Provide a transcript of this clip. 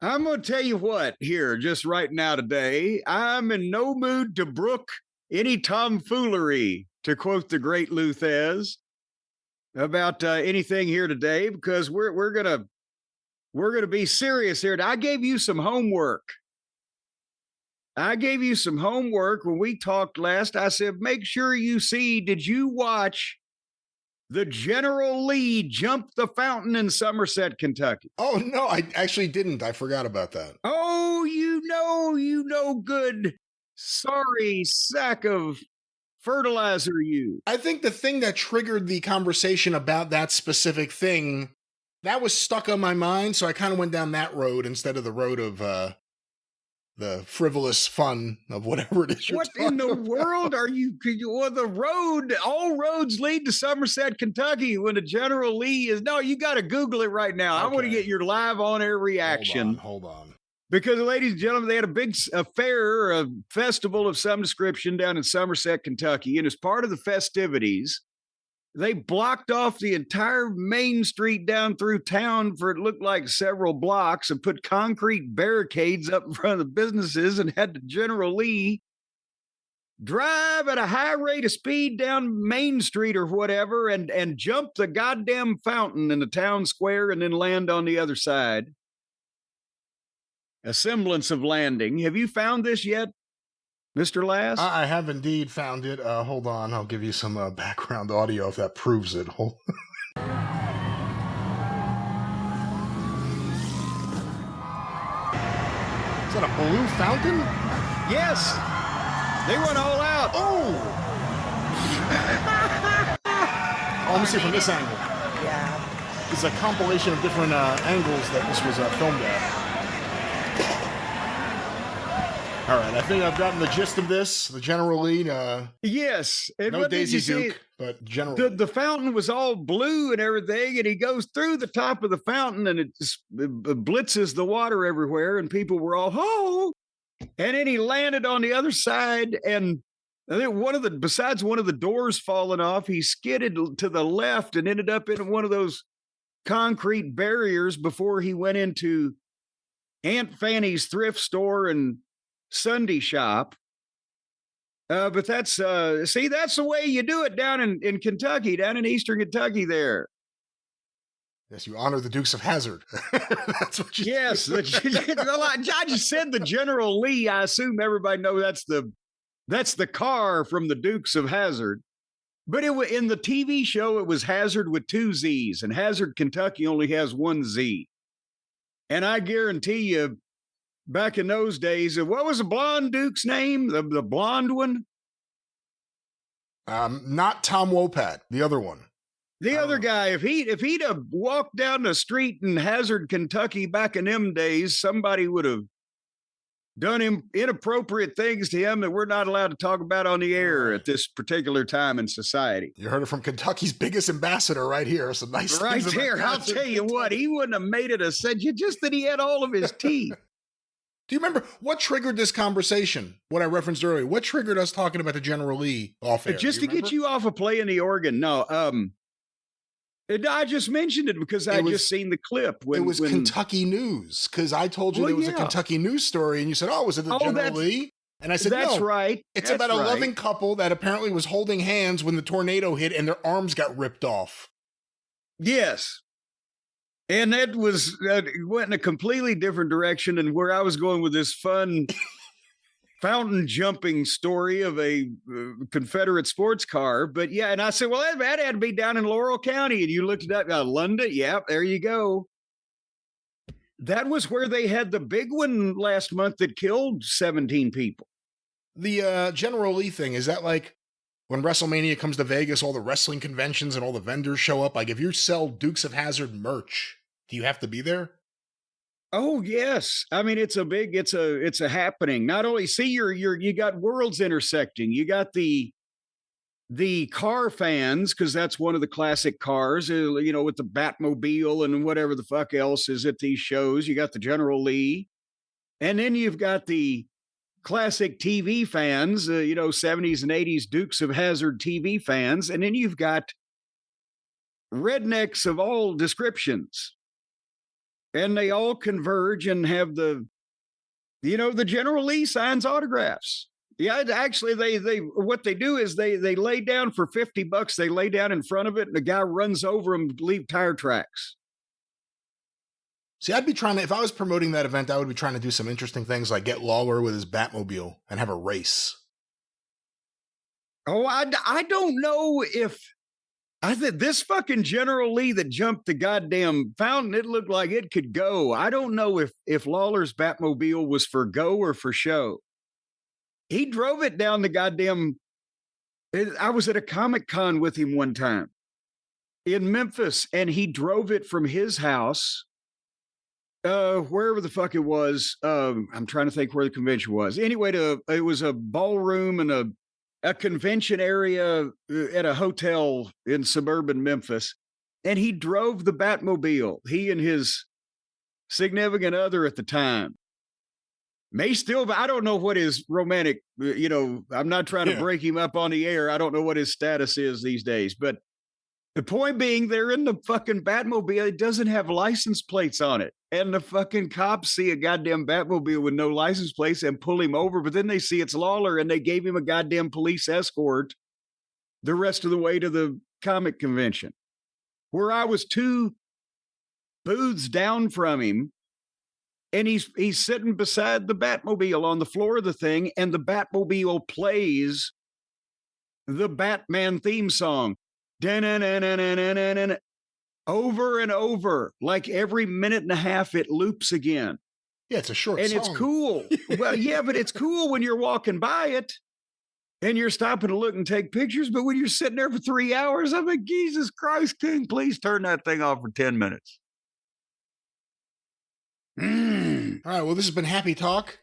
I'm going to tell you what here, just right now today. I'm in no mood to brook any tomfoolery, to quote the great Luthez, about anything here today, because we're gonna be serious here. I gave you some homework. I gave you some homework when we talked last. I said, make sure you see. Did you watch the General Lee jump the fountain in Somerset, Kentucky? Oh, no, I actually didn't. I forgot about that. Oh, you know good. Sorry, sack of fertilizer, you. I think the thing that triggered the conversation about that specific thing, that was stuck on my mind, so I kind of went down that road instead of the road of the frivolous fun of whatever it is you're What in the talking world about. are you? Well, all roads lead to Somerset, Kentucky. When the General Lee is, no, you got to Google it right now. I want to Okay. get your live on air reaction. Hold on. Because, ladies and gentlemen, they had a big affair, a festival of some description down in Somerset, Kentucky. And as part of the festivities, they blocked off the entire main street down through town for it looked like several blocks and put concrete barricades up in front of the businesses and had the General Lee drive at a high rate of speed down Main Street or whatever and jump the goddamn fountain in the town square and then land on the other side. A semblance of landing. Have you found this yet, Mr. Lass? I have indeed found it. Hold on. I'll give you some background audio if that proves it. Hold Is that a blue fountain? Yes. They went all out. Oh! Let me see from this angle. Yeah. It's a compilation of different angles that this was filmed at. All right, I think I've gotten the gist of this. The General Lee. Yes. And no what did Daisy you say? Duke, but General. The fountain was all blue and everything, and he goes through the top of the fountain, and it just blitzes the water everywhere, and people were all, oh! And then he landed on the other side, and I think besides one of the doors falling off, he skidded to the left and ended up in one of those concrete barriers before he went into Aunt Fanny's thrift store and Sunday shop. But that's that's the way you do it down in Kentucky, down in Eastern Kentucky there. Yes, you honor the Dukes of Hazzard. That's what you Yes, I just said the General Lee. I assume everybody knows that's the car from the Dukes of Hazzard. But in the TV show, it was Hazzard with two Z's, and Hazzard, Kentucky only has one Z. And I guarantee you, back in those days, what was the blonde Duke's name? The blonde one? Not Tom Wopat, the other one. The other guy, if he'd have walked down the street in Hazard, Kentucky back in them days, somebody would have done inappropriate things to him that we're not allowed to talk about on the air at this particular time in society. You heard it from Kentucky's biggest ambassador right here. Some nice right things there. I'll tell you what, he wouldn't have made it a century, just that he had all of his teeth. Do you remember what triggered this conversation? What I referenced earlier. What triggered us talking about the General Lee off air? Just to get you off of playing the organ. No, I just mentioned it because I just seen the clip. It was Kentucky news, because I told you there was a Kentucky news story, and you said, "Oh, was it the General Lee?" And I said, "That's no, right. It's about a loving couple that apparently was holding hands when the tornado hit, and their arms got ripped off." Yes, and that went in a completely different direction than where I was going with this fun fountain jumping story of a Confederate sports car. But yeah, and I said, well, that had to be down in Laurel County. And you looked it up, London. Yep, there you go. That was where they had the big one last month that killed 17 people. The General Lee thing, is that like when WrestleMania comes to Vegas, all the wrestling conventions and all the vendors show up? Like if you sell Dukes of Hazzard merch, do you have to be there? Oh yes, I mean it's a happening. Not only you got worlds intersecting. You got the car fans, because that's one of the classic cars. With the Batmobile and whatever the fuck else is at these shows. You got the General Lee, and then you've got the classic TV fans. 70s and 80s Dukes of Hazzard TV fans, and then you've got rednecks of all descriptions. and they all converge and have the General Lee signs autographs. Yeah, actually, they what they do is they lay down for $50. They lay down in front of it, and the guy runs over them, leave tire tracks. See, I'd be trying to, if I was promoting that event, I would be trying to do some interesting things like get Lawler with his Batmobile and have a race. Oh, I don't know if I think this fucking General Lee that jumped the goddamn fountain, it looked like it could go. I don't know if Lawler's Batmobile was for go or for show. He drove it down the goddamn. I was at a Comic-Con with him one time in Memphis, and he drove it from his house, wherever the fuck it was. I'm trying to think where the convention was. Anyway, it was a ballroom and a convention area at a hotel in suburban Memphis. And he drove the Batmobile, he and his significant other at the time. May still, I don't know what his romantic, I'm not trying to break him up on the air. I don't know what his status is these days. But the point being, they're in the fucking Batmobile. It doesn't have license plates on it. And the fucking cops see a goddamn Batmobile with no license plates and pull him over. But then they see it's Lawler, and they gave him a goddamn police escort the rest of the way to the comic convention, where I was 2 booths down from him. And he's sitting beside the Batmobile on the floor of the thing, and the Batmobile plays the Batman theme song. Over and over, like every minute and a half, it loops again. Yeah, it's a short song. And it's cool. Well, yeah, but it's cool when you're walking by it and you're stopping to look and take pictures. But when you're sitting there for 3 hours, I'm like, Jesus Christ, King, please turn that thing off for 10 minutes. All right, well, this has been Happy Talk.